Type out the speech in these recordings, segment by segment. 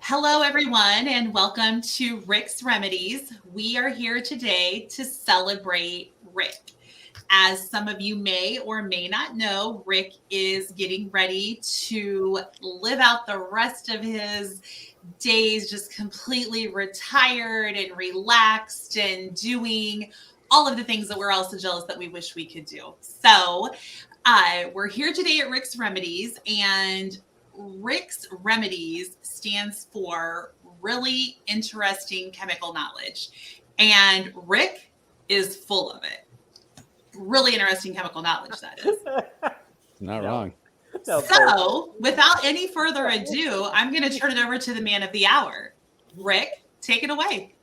Hello, everyone, and welcome to Rick's Remedies. We are here today to celebrate Rick. As some of you may or may not know, Rick is getting ready to live out the rest of his days just completely retired and relaxed and doing all of the things that we're also jealous that we wish we could do. So, we're here today at Rick's Remedies, and Rick's Remedies stands for really interesting chemical knowledge. And Rick is full of it. Really interesting chemical knowledge, that is. Not wrong. So, without any further ado, I'm going to turn it over to the man of the hour. Rick, take it away.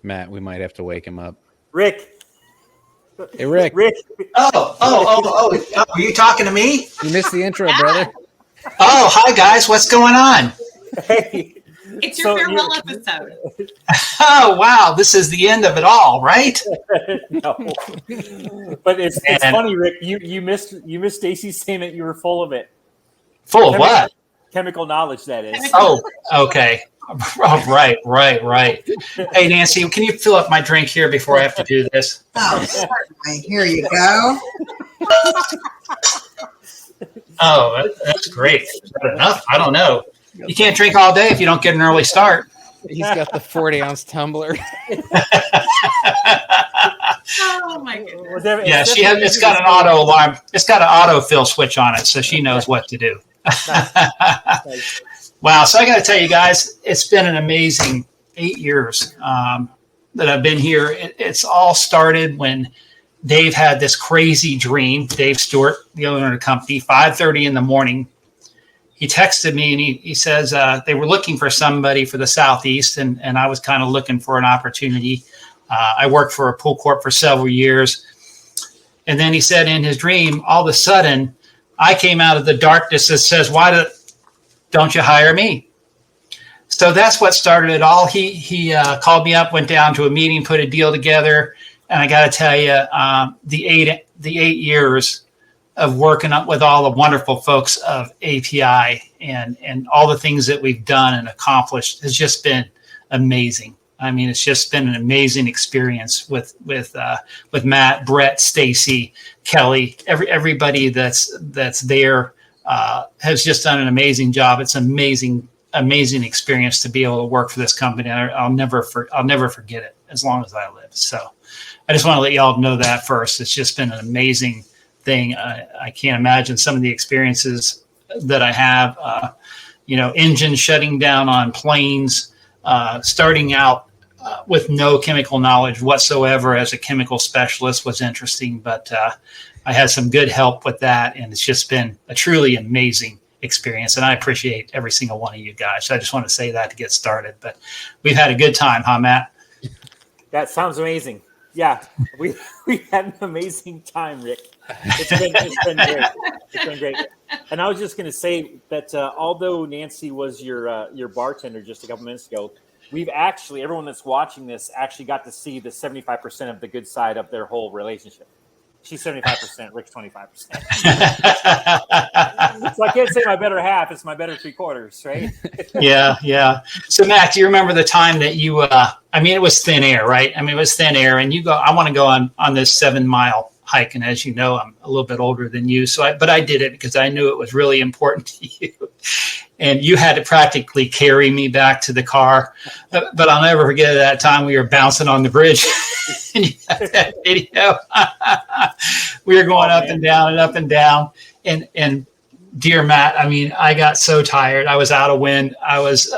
Matt, we might have to wake him up. Rick. Hey, Rick. Oh, were you talking to me? You missed the intro, brother. Oh, hi, guys. What's going on? Hey. It's your farewell episode. Oh, wow. This is the end of it all, right? No. But it's funny, Rick. You missed Stacy saying that you were full of it. Full of what? Chemical knowledge, that is. Oh, okay. Oh, right. Hey, Nancy, can you fill up my drink here before I have to do this? Oh, certainly. Here you go. Oh, that's great. Is that enough? I don't know. You can't drink all day if you don't get an early start. He's got the 40-ounce tumbler. Oh, my goodness. Yeah, it's got an auto alarm. It's got an autofill switch on it, so she knows what to do. Nice. Wow. So I got to tell you guys, it's been an amazing 8 years that I've been here. It's all started when Dave had this crazy dream. Dave Stewart, the owner of the company, 5:30 in the morning. He texted me and he says they were looking for somebody for the Southeast, and I was kind of looking for an opportunity. I worked for a pool corp for several years. And then he said in his dream, all of a sudden, I came out of the darkness that says, why don't you hire me? So that's what started it all. He called me up, went down to a meeting, put a deal together. And I got to tell you, the eight years of working up with all the wonderful folks of API and all the things that we've done and accomplished has just been amazing. I mean, it's just been an amazing experience with Matt, Brett, Stacy, Kelly, everybody that's there has just done an amazing job. It's an amazing experience to be able to work for this company. I'll never forget it as long as I live. So I just want to let y'all know that first. It's just been an amazing thing. I can't imagine some of the experiences that I have. Engines shutting down on planes, starting out with no chemical knowledge whatsoever as a chemical specialist was interesting, but I had some good help with that, and it's just been a truly amazing experience, and I appreciate every single one of you guys. So I just want to say that to get started, but we've had a good time, huh, Matt? That sounds amazing. Yeah, we had an amazing time, Rick. It's been great. It's been great. And I was just going to say that although Nancy was your bartender just a couple minutes ago, we've actually, everyone that's watching this actually got to see the 75% of the good side of their whole relationship. She's 75%, Rick's 25%. So I can't say my better half, it's my better 3/4, right? Yeah. So Matt, do you remember the time that you, it was thin air, right? I mean, it was thin air and you go, I want to go on this 7-mile hike. And as you know, I'm a little bit older than you. But I did it because I knew it was really important to you. And you had to practically carry me back to the car. But I'll never forget that time we were bouncing on the bridge. And you had that video. We were going up and down and up and down. And dear Matt, I mean, I got so tired. I was out of wind. I was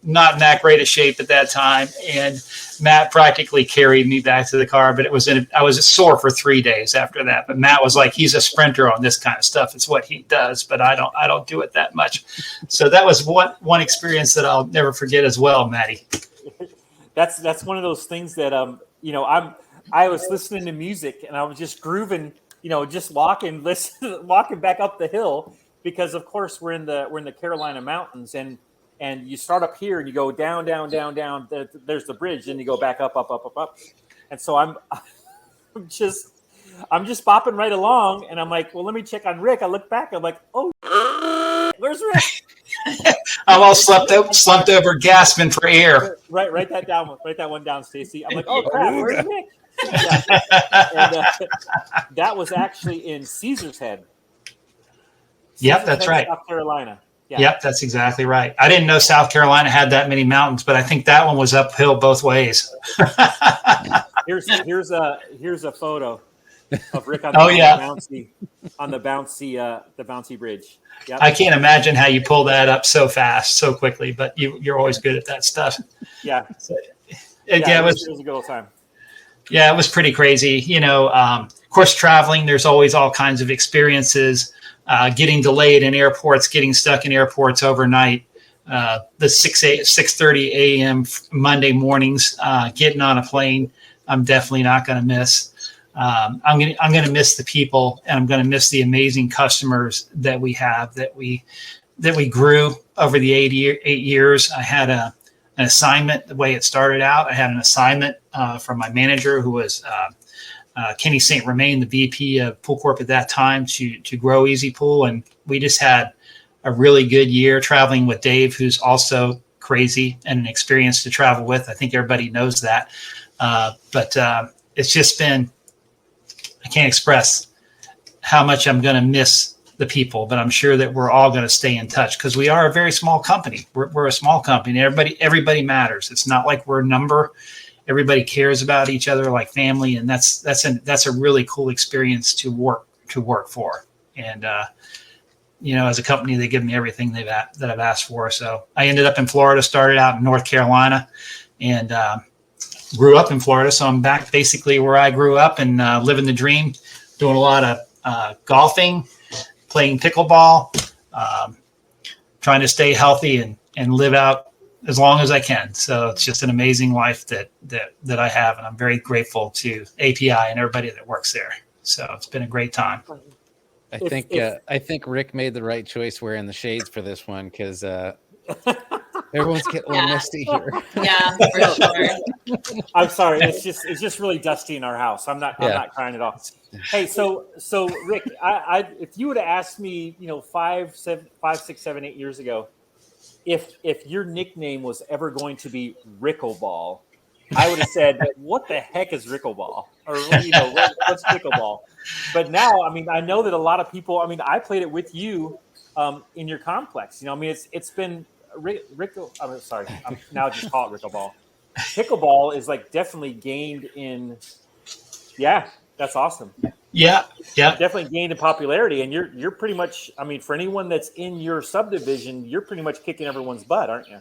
not in that great a shape at that time. And Matt practically carried me back to the car, but I was sore for 3 days after that. But Matt was like, he's a sprinter on this kind of stuff. It's what he does, but I don't do it that much. So that was one experience that I'll never forget as well, Matty. That's one of those things that I was listening to music and I was just grooving, just walking back up the hill because of course we're in the Carolina mountains and you start up here and you go down. There's the bridge, and you go back up. And so I'm just bopping right along, and I'm like, well, let me check on Rick. I look back, I'm like, oh, where's Rick? I'm all slumped over, gasping for air. Write that down. Write that one down, Stacy. I'm like, oh crap, where's Rick? Yeah. And that was actually in Caesar's Head. Yep, that's right. South Carolina. Yeah. Yep, that's exactly right. I didn't know South Carolina had that many mountains, but I think that one was uphill both ways. Here's a photo of Rick on the bouncy bridge. Yep. I can't imagine how you pull that up so fast, so quickly, but you're always good at that stuff. Yeah. It was a good old time. Yeah, it was pretty crazy. Of course, traveling, there's always all kinds of experiences, getting delayed in airports, getting stuck in airports overnight, the 6:30 a.m. Monday mornings, getting on a plane. I'm definitely not going to miss. I'm going to miss the people, and I'm going to miss the amazing customers that we have, that we grew over the 8 years. I had an assignment. The way it started out, I had an assignment from my manager, who was Kenny St. Romain, the VP of Pool Corp at that time, to grow Easy Pool, and we just had a really good year traveling with Dave, who's also crazy and an experience to travel with. I think everybody knows that, but it's just been. I can't express how much I'm going to miss the people, but I'm sure that we're all going to stay in touch, because we are a very small company. We're a small company. Everybody matters. It's not like we're a number. Everybody cares about each other like family, and that's a really cool experience to work for. And as a company, they give me everything that I've asked for. So I ended up in Florida, started out in North Carolina, and grew up in Florida. So I'm back basically where I grew up, and living the dream, doing a lot of golfing, playing pickleball, trying to stay healthy and live out as long as I can. So it's just an amazing life that I have. And I'm very grateful to API and everybody that works there. So it's been a great time. I think Rick made the right choice wearing the shades for this one, because everyone's getting a little misty here. Yeah, for sure. I'm sorry. It's just really dusty in our house. I'm not crying at all. Hey, so Rick, I if you would have asked me, 5, 6, 7, 8 years ago, if your nickname was ever going to be Rickleball, I would have said, what the heck is Rickleball? Or what's pickleball? But now, I know that a lot of people. I played it with you in your complex. It's been. I'm sorry. Now just call it Rickleball. Pickleball is definitely gained in. Yeah, that's awesome. Yeah. Definitely gained in popularity, and you're pretty much. For anyone that's in your subdivision, you're pretty much kicking everyone's butt, aren't you?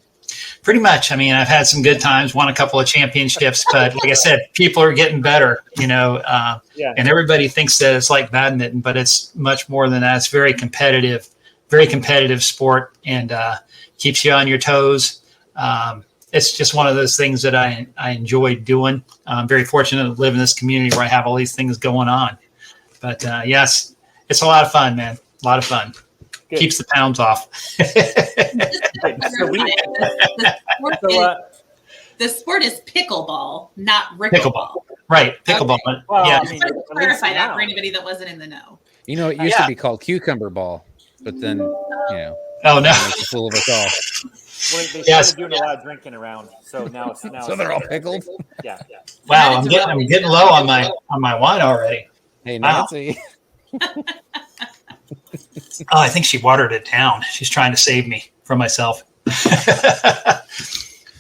Pretty much. I've had some good times, won a couple of championships, but like I said, people are getting better. And everybody thinks that it's like badminton, but it's much more than that. It's very competitive sport, and keeps you on your toes. It's just one of those things that I enjoy doing. I'm very fortunate to live in this community where I have all these things going on. But yes, it's a lot of fun, man. A lot of fun. Good. Keeps the pounds off. The sport is pickleball, not Rickleball. Right, pickleball. Okay. Well, yeah. Clarify that for anybody that wasn't in the know. It used to be called cucumber ball, but then Oh no! Make a fool of us all. Well, they started doing a lot of drinking around, so now it's so they're all pickled. Yeah. Wow, I'm getting low on my wine already. Hey Nancy. Wow. I think she watered it down. She's trying to save me from myself.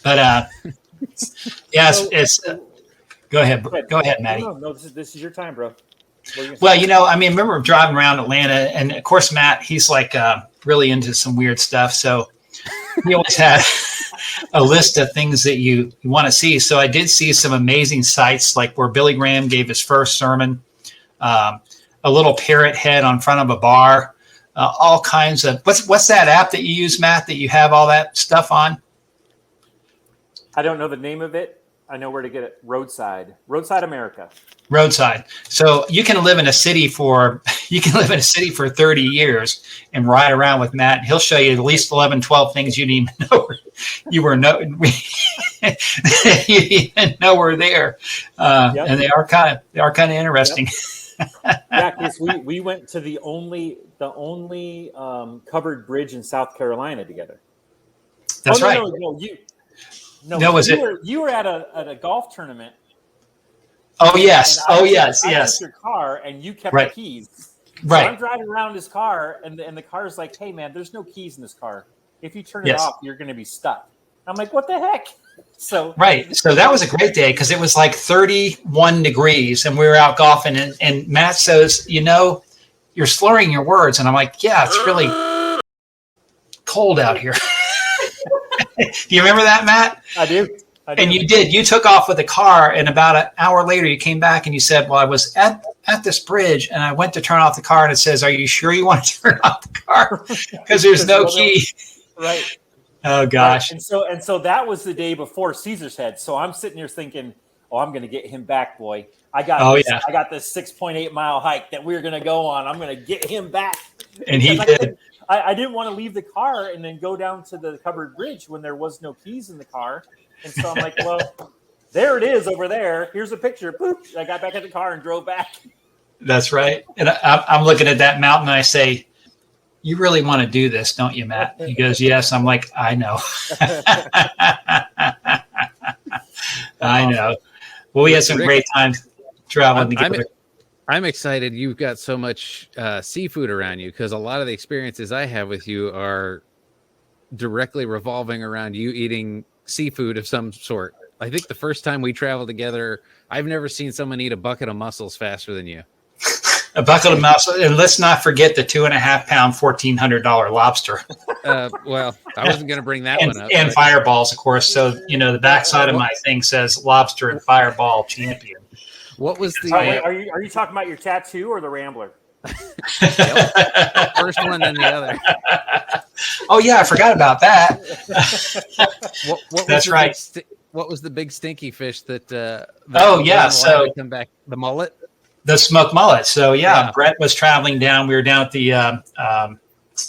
But yes, go ahead. Go ahead, Maddie. No, this is your time, bro. Well, I remember driving around Atlanta, and of course, Matt, he's really into some weird stuff. So he always had a list of things that you want to see. So I did see some amazing sites, like where Billy Graham gave his first sermon, a little parrot head on front of a bar, all kinds of, what's that app that you use, Matt, that you have all that stuff on? I don't know the name of it. I know where to get it. Roadside America. Roadside. So you can live in a city for 30 years and ride around with Matt. He'll show you at least 11, 12 things you didn't even know you didn't know were there. And they are kind of interesting. Yep. Yeah, because we went to the only covered bridge in South Carolina together. That's right. You were at a golf tournament. Oh yes. Yes. I took your car and you kept the keys. Right. So I'm driving around his car and the car's like, hey man, there's no keys in this car. If you turn it off, you're going to be stuck. I'm like, what the heck? So that was a great day because it was like 31 degrees and we were out golfing and Matt says, you're slurring your words. And I'm like, yeah, it's really cold out here. Do you remember that, Matt? I do. And you did. You took off with the car, and about an hour later, you came back and you said, well, I was at this bridge, and I went to turn off the car, and it says, are you sure you want to turn off the car? Because there's no key. Right. Oh, gosh. Right. And so that was the day before Caesar's Head. So I'm sitting here thinking, oh, I'm going to get him back, boy. I got this 6.8 mile hike that we're going to go on. I'm going to get him back. And he did. I didn't want to leave the car and then go down to the covered bridge when there was no keys in the car. And so I'm like, well, there it is over there. Here's a picture. Boop. I got back in the car and drove back. That's right. And I'm looking at that mountain and I say, you really want to do this, don't you, Matt? He goes, yes. I'm like, I know. I know. Well, we had some great times traveling together. I'm excited you've got so much seafood around you because a lot of the experiences I have with you are directly revolving around you eating seafood of some sort. I think the first time we traveled together, I've never seen someone eat a bucket of mussels faster than you. A bucket of mussels, and let's not forget the 2.5 pound, $1,400 lobster. Well, I wasn't going to bring that one up. And fireballs, of course. So the backside of my thing says lobster and fireball champion. What was the? Are you talking about your tattoo or the Rambler? First one, then the other. Oh yeah, I forgot about that. That's right. What was the big stinky fish that? So come back the mullet. The smoked mullet. So yeah, Brett was traveling down. We were down at the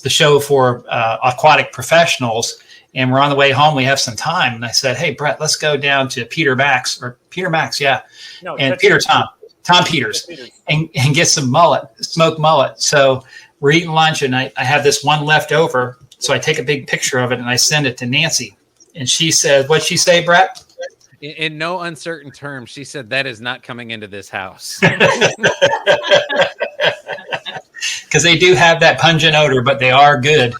show for aquatic professionals, and we're on the way home. We have some time, and I said, "Hey, Brett, let's go down to Peter Max, yeah, Tom Peters, and get some smoked mullet." So we're eating lunch, and I have this one left over. So I take a big picture of it, and I send it to Nancy, and she said, "What'd she say, Brett?" In no uncertain terms, she said, that is not coming into this house. Because they do have that pungent odor, but they are good.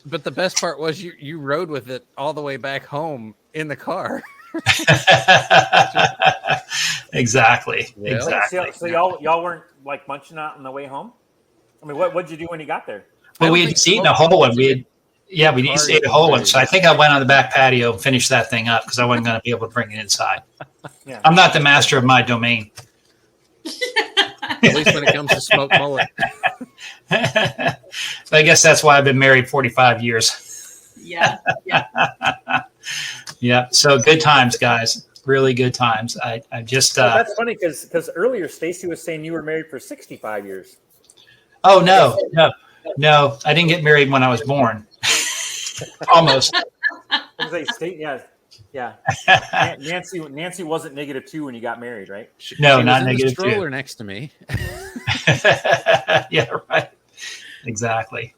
But the best part was you rode with it all the way back home in the car. Exactly. Yeah. Exactly. So y'all weren't like munching out on the way home? I mean, what'd you do when you got there? Well, we had eaten a whole one. We ate a whole one. So I think I went on the back patio and finished that thing up because I wasn't going to be able to bring it inside. Yeah. I'm not the master of my domain. At least when it comes to smoked mullet. So I guess that's why I've been married 45 years. Yeah. Yeah. So good times, guys. Really good times. I just. That's funny because earlier Stacy was saying you were married for 65 years. Oh no! I didn't get married when I was born. Almost. Yeah. Nancy wasn't -2 when you got married, right? No, she not was in the -2. stroller next to me. Yeah, right. Exactly.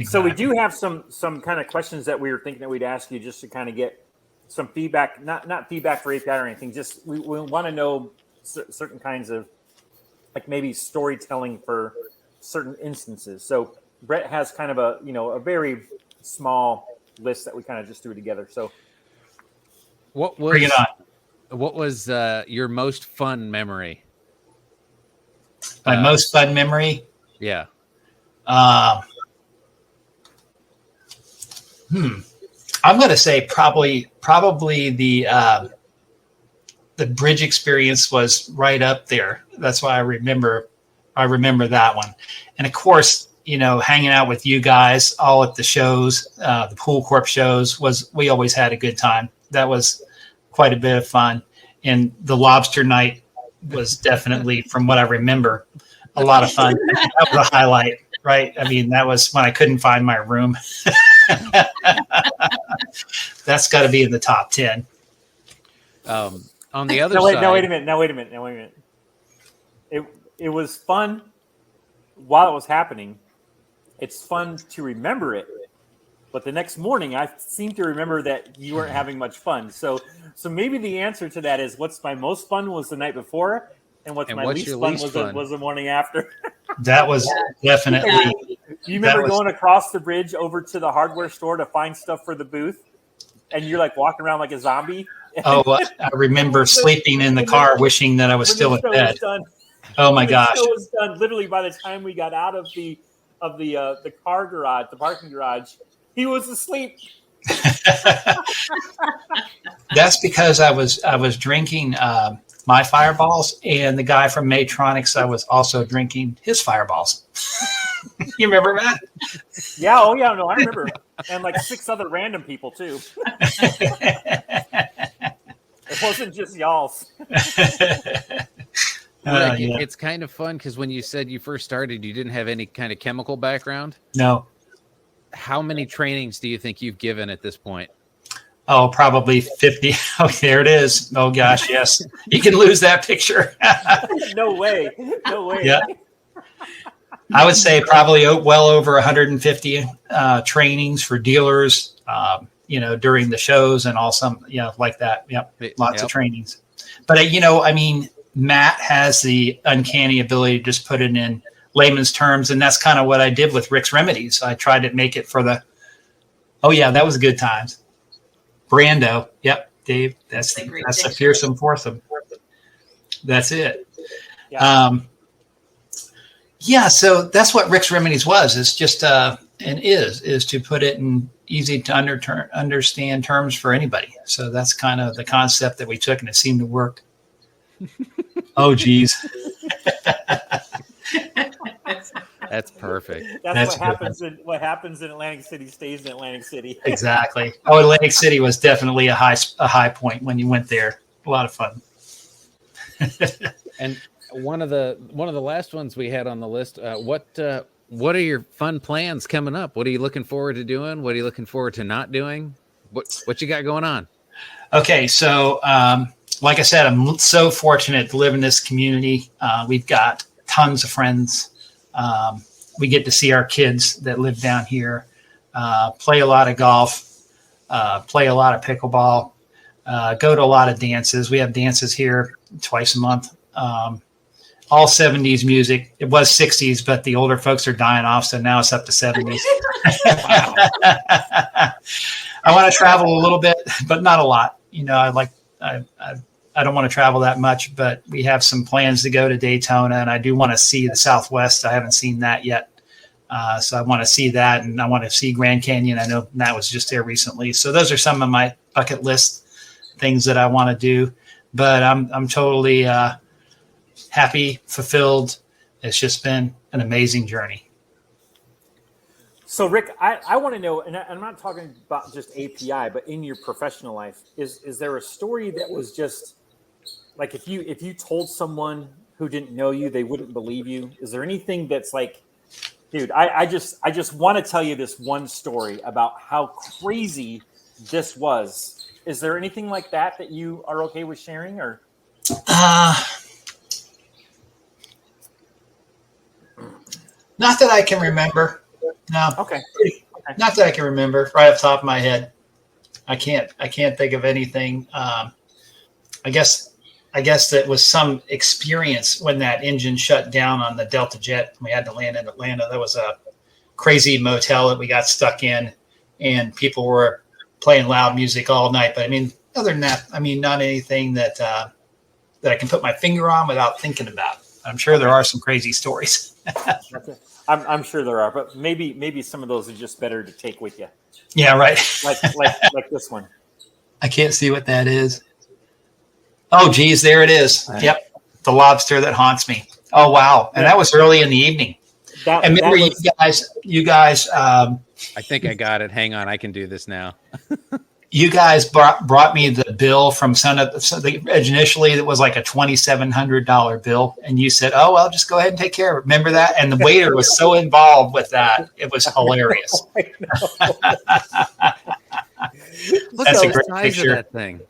So we do have some kind of questions that we were thinking that we'd ask you just to kind of get some feedback, not feedback for API or anything. Just we want to know certain kinds of like maybe storytelling for certain instances. So Brett has kind of a very small list that we kind of just threw together. So bring it on. What was your most fun memory? My most fun memory? Yeah. I'm going to say probably the bridge experience was right up there. That's why I remember that one. And of course, hanging out with you guys all at the shows, the Pool Corp shows we always had a good time. That was quite a bit of fun. And the lobster night was definitely, from what I remember, a lot of fun. That was a highlight, right? I mean, that was when I couldn't find my room. That's got to be in the top 10. On the other side. Wait a minute. It was fun while it was happening. It's fun to remember it. But the next morning, I seem to remember that you weren't having much fun. So maybe the answer to that is what's my most fun was the night before, and what's least your fun least was fun? was the morning after. That was definitely. You remember was- going across the bridge over to the hardware store to find stuff for the booth, and you're like walking around like a zombie. Oh, I remember sleeping in the car, wishing that I was still in bed. Oh my gosh! The show was done. Literally, by the time we got out of the car garage, the parking garage, he was asleep. That's because I was drinking my Fireballs, and the guy from Matronics, I was also drinking his Fireballs. You remember that? Yeah. Oh yeah. No, I remember. And like 6 other random people too. It wasn't just y'all's. Yeah. It's kind of fun because when you said you first started, you didn't have any kind of chemical background. No. How many trainings do you think you've given at this point? Oh, probably 50. Oh, there it is. Oh gosh, yes. You can lose that picture. No way. No way. Yeah. I would say probably well over 150 trainings for dealers, during the shows and all some, like that. Yep. Lots of trainings. But, I mean, Matt has the uncanny ability to just put it in layman's terms. And that's kind of what I did with Rick's Remedies. I tried to make it for that was good times. Brando. Yep. Dave, that's a fearsome foursome. That's it. Yeah. So that's what Rick's Remedies was. It's just is to put it in easy to understand terms for anybody. So that's kind of the concept that we took, and it seemed to work. Oh, geez. That's perfect. That's what happens in Atlantic City stays in Atlantic City. Exactly. Oh, Atlantic City was definitely a high point when you went there. A lot of fun. And one of the last ones we had on the list. What are your fun plans coming up? What are you looking forward to doing? What are you looking forward to not doing? What you got going on? Okay, so like I said, I'm so fortunate to live in this community. We've got tons of friends. We get to see our kids that live down here, play a lot of golf, play a lot of pickleball, go to a lot of dances. We have dances here twice a month. All 70s music. It was 60s, but the older folks are dying off, so now it's up to 70s. Wow. I want to travel a little bit, but not a lot. I don't want to travel that much, but we have some plans to go to Daytona, and I do want to see the Southwest. I haven't seen that yet. So I want to see that, and I want to see Grand Canyon. I know Matt was just there recently. So those are some of my bucket list things that I want to do, but I'm totally happy, fulfilled. It's just been an amazing journey. So, Rick, I want to know, and I'm not talking about just API, but in your professional life, is there a story that was just like if you told someone who didn't know you, they wouldn't believe you? Is there anything that's like, dude, I just want to tell you this one story about how crazy this was. Is there anything like that you are okay with sharing, or? Not that I can remember. No. Okay. Not that I can remember right off the top of my head. I can't think of anything. I guess that was some experience when that engine shut down on the Delta Jet. We had to land in Atlanta. That was a crazy motel that we got stuck in, and people were playing loud music all night. But I mean, other than that, not anything that I can put my finger on without thinking about. I'm sure there are some crazy stories. I'm sure there are, but maybe some of those are just better to take with you. Yeah, right. like this one. I can't see what that is. Oh, geez, there it is. Yep, the lobster that haunts me. Oh, wow, and that was early in the evening. And remember, you guys. I think I got it. Hang on, I can do this now. You guys brought me the bill from initially it was like a $2,700 bill, and you said, "Oh well, just go ahead and take care of it." Remember that? And the waiter was so involved with that, it was hilarious. That's a great picture. Of that thing.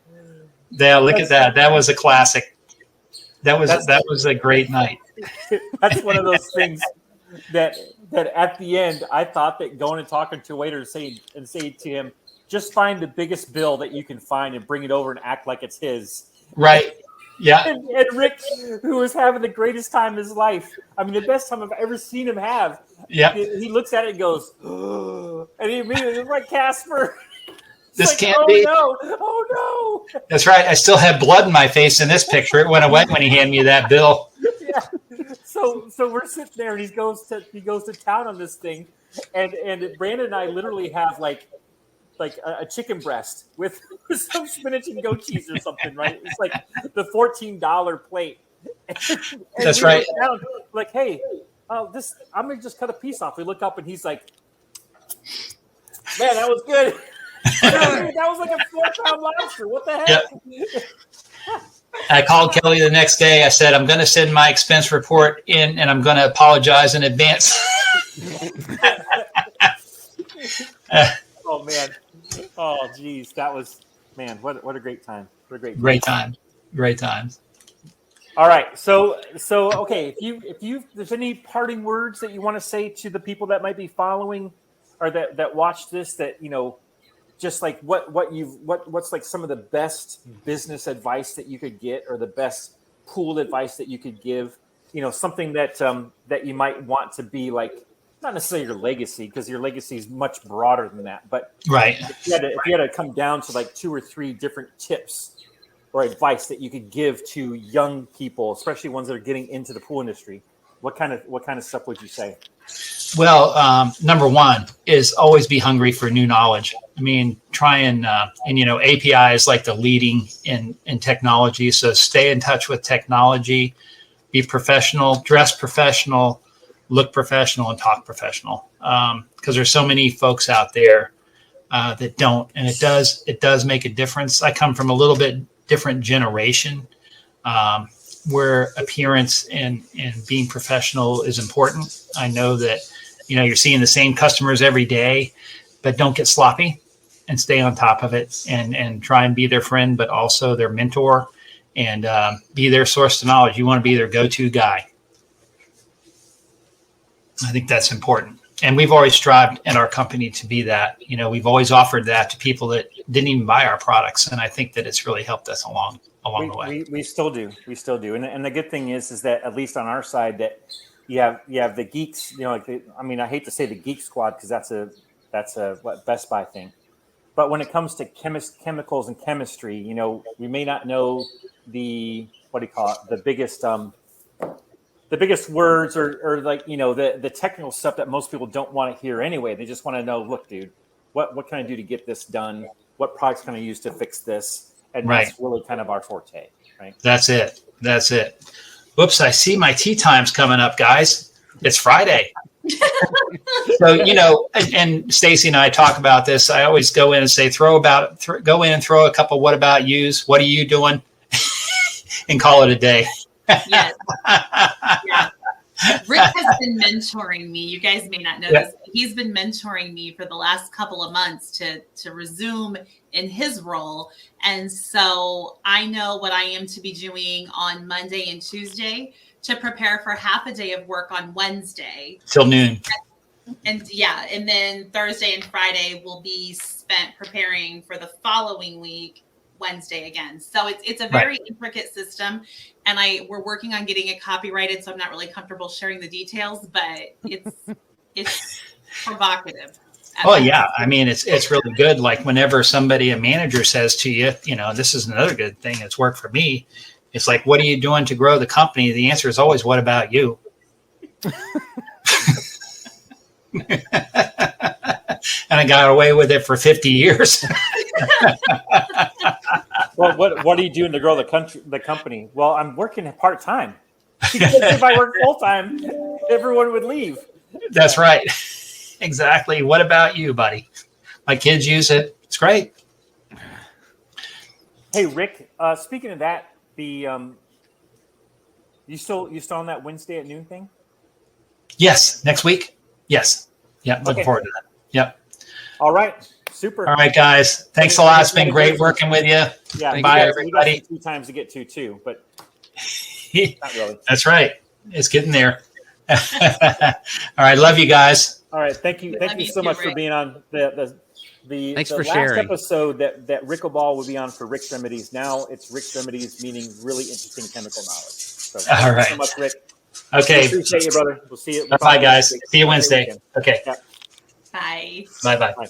Yeah, look at that. That was a classic. That was a great night. That's one of those things that that at the end, I thought that going and talking to a waiter and saying to him, just find the biggest bill that you can find and bring it over and act like it's his. Right. Yeah. And Rick, who was having the greatest time of his life, I mean, the best time I've ever seen him have. Yeah. He looks at it and goes, oh, and he immediately looks like Casper. This like, can't be. No. Oh, no. That's right. I still have blood in my face in this picture. It went away when he handed me that bill. Yeah. So we're sitting there, and he goes to town on this thing, and Brandon and I literally have like a chicken breast with some spinach and goat cheese or something, right? It's like the $14 plate. And that's right. Down, like, hey, this I'm gonna just cut a piece off. We look up, and he's like, man, that was good. That was like a 4-pound lobster. What the heck? Yep. I called Kelly the next day. I said, I'm going to send my expense report in, and I'm going to apologize in advance. Oh, man. Oh, geez. That was, man, what a great time. What a great time. Great times. All right. So okay, if there's any parting words that you want to say to the people that might be following or that watch this, that, you know, just like what's like some of the best business advice that you could get, or the best pool advice that you could give, you know, something that that you might want to be like, not necessarily your legacy, because your legacy is much broader than that, but right. If you had to come down to like 2 or 3 different tips or advice that you could give to young people, especially ones that are getting into the pool industry, what kind of stuff would you say? Well, number one is always be hungry for new knowledge. I mean, try and you know, API is like the leading in technology. So stay in touch with technology, be professional, dress professional, look professional, and talk professional. Because there's so many folks out there that don't, and it does make a difference. I come from a little bit different generation where appearance and being professional is important. I know that, you know, you're seeing the same customers every day, but don't get sloppy and stay on top of it, and try and be their friend, but also their mentor, and be their source of knowledge. You want to be their go-to guy. I think that's important. And we've always strived in our company to be that. You know, we've always offered that to people that didn't even buy our products. And I think that it's really helped us along the way. We still do. We still do. And the good thing is that at least on our side, that you have the geeks, you know, like I hate to say the geek squad, because that's a what Best Buy thing. But when it comes to chemicals and chemistry, you know, we may not know the biggest words or like, you know, the technical stuff that most people don't want to hear anyway. They just want to know, look, dude, what can I do to get this done? What products can I use to fix this? And right. That's really kind of our forte, right? That's it. Whoops, I see my tea time's coming up, guys. It's Friday. So, you know, and Stacy and I talk about this. I always go in and say, go in and throw a couple what about yous. What are you doing? And call it a day. Yes. Yeah. Rick has been mentoring me. You guys may not know this. He's been mentoring me for the last couple of months to resume in his role. And so I know what I am to be doing on Monday and Tuesday to prepare for half a day of work on Wednesday. Till noon. And then Thursday and Friday will be spent preparing for the following week, Wednesday again. So it's a very intricate system, and we're working on getting it copyrighted, so I'm not really comfortable sharing the details, but it's provocative. Oh yeah, I mean it's really good. Like whenever a manager says to you, you know, this is another good thing that's worked for me. It's like, what are you doing to grow the company? The answer is always, what about you? And I got away with it for 50 years. Well, what are you doing to grow the company? Well, I'm working part time. Because if I work full time, everyone would leave. That's right. Exactly. What about you, buddy? My kids use it. It's great. Hey, Rick. Speaking of that, you still on that Wednesday at noon thing? Yes. Next week. Yes. Yeah. Looking forward to that. Yep. All right. Super. All right, guys. Thanks a lot. It's been great working with you. Yeah. Bye, everybody. We got 2 times to get to too, but not really. That's right. It's getting there. All right. Love you guys. All right. Thank you. Thank Love you you so too, much for Rick. being on the Thanks for last sharing. episode that Rick O'Ball will be on for Rick's Remedies. Now it's Rick's Remedies, meaning really interesting chemical knowledge. So All thank you right. so much, Rick. Okay. Appreciate you, brother. We'll see you. We'll Bye, talk guys. next week. See you Have a great Wednesday. weekend. Okay. Yeah. Bye. Bye-bye. Bye.